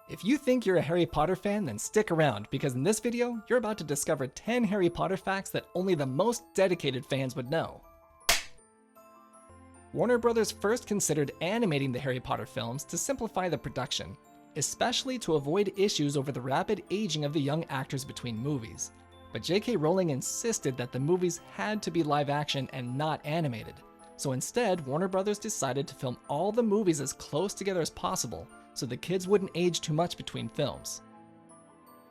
If you think you're a Harry Potter fan, then stick around, because in this video, you're about to discover 10 Harry Potter facts that only the most dedicated fans would know. Warner Brothers first considered animating the Harry Potter films to simplify the production, especially to avoid issues over the rapid aging of the young actors between movies. But J.K. Rowling insisted that the movies had to be live action and not animated. So instead, Warner Brothers decided to film all the movies as close together as possible, so the kids wouldn't age too much between films.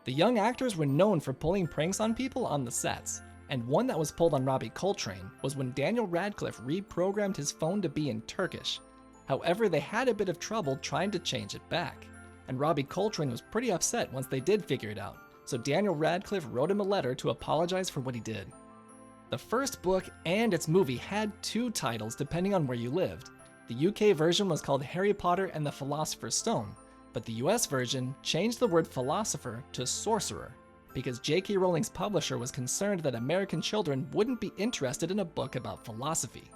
The young actors were known for pulling pranks on people on the sets, and one that was pulled on Robbie Coltrane was when Daniel Radcliffe reprogrammed his phone to be in Turkish. However, they had a bit of trouble trying to change it back, and Robbie Coltrane was pretty upset once they did figure it out, so Daniel Radcliffe wrote him a letter to apologize for what he did. The first book and its movie had two titles depending on where you lived. The UK version was called Harry Potter and the Philosopher's Stone, but the US version changed the word philosopher to sorcerer, because J.K. Rowling's publisher was concerned that American children wouldn't be interested in a book about philosophy.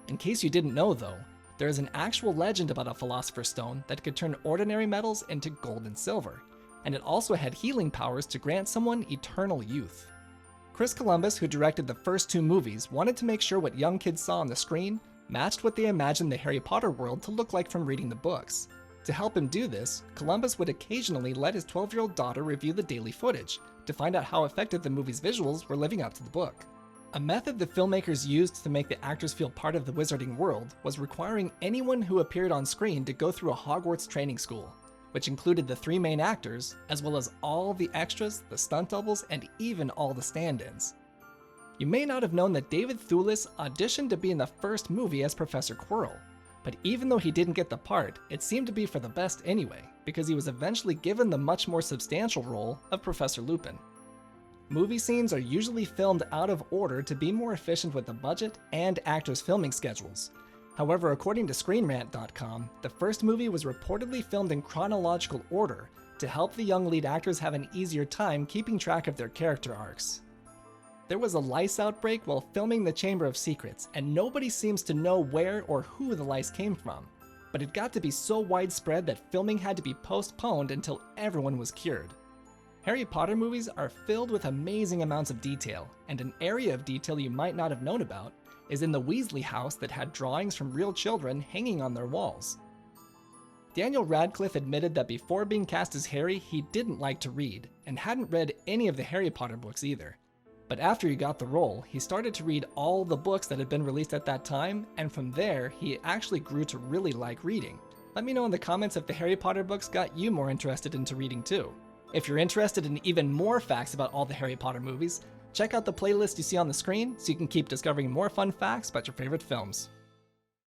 In case you didn't know though, there is an actual legend about a Philosopher's Stone that could turn ordinary metals into gold and silver, and it also had healing powers to grant someone eternal youth. Chris Columbus, who directed the first two movies, wanted to make sure what young kids saw on the screen matched what they imagined the Harry Potter world to look like from reading the books. To help him do this, Columbus would occasionally let his 12-year-old daughter review the daily footage to find out how effective the movie's visuals were living up to the book. A method the filmmakers used to make the actors feel part of the wizarding world was requiring anyone who appeared on screen to go through a Hogwarts training school, which included the three main actors, as well as all the extras, the stunt doubles, and even all the stand-ins. You may not have known that David Thewlis auditioned to be in the first movie as Professor Quirrell, but even though he didn't get the part, it seemed to be for the best anyway, because he was eventually given the much more substantial role of Professor Lupin. Movie scenes are usually filmed out of order to be more efficient with the budget and actors' filming schedules. However, according to ScreenRant.com, the first movie was reportedly filmed in chronological order to help the young lead actors have an easier time keeping track of their character arcs. There was a lice outbreak while filming The Chamber of Secrets, and nobody seems to know where or who the lice came from. But it got to be so widespread that filming had to be postponed until everyone was cured. Harry Potter movies are filled with amazing amounts of detail, and an area of detail you might not have known about is in the Weasley house that had drawings from real children hanging on their walls. Daniel Radcliffe admitted that before being cast as Harry, he didn't like to read, and hadn't read any of the Harry Potter books either. But after he got the role, he started to read all the books that had been released at that time, and from there, he actually grew to really like reading. Let me know in the comments if the Harry Potter books got you more interested into reading too. If you're interested in even more facts about all the Harry Potter movies, check out the playlist you see on the screen so you can keep discovering more fun facts about your favorite films.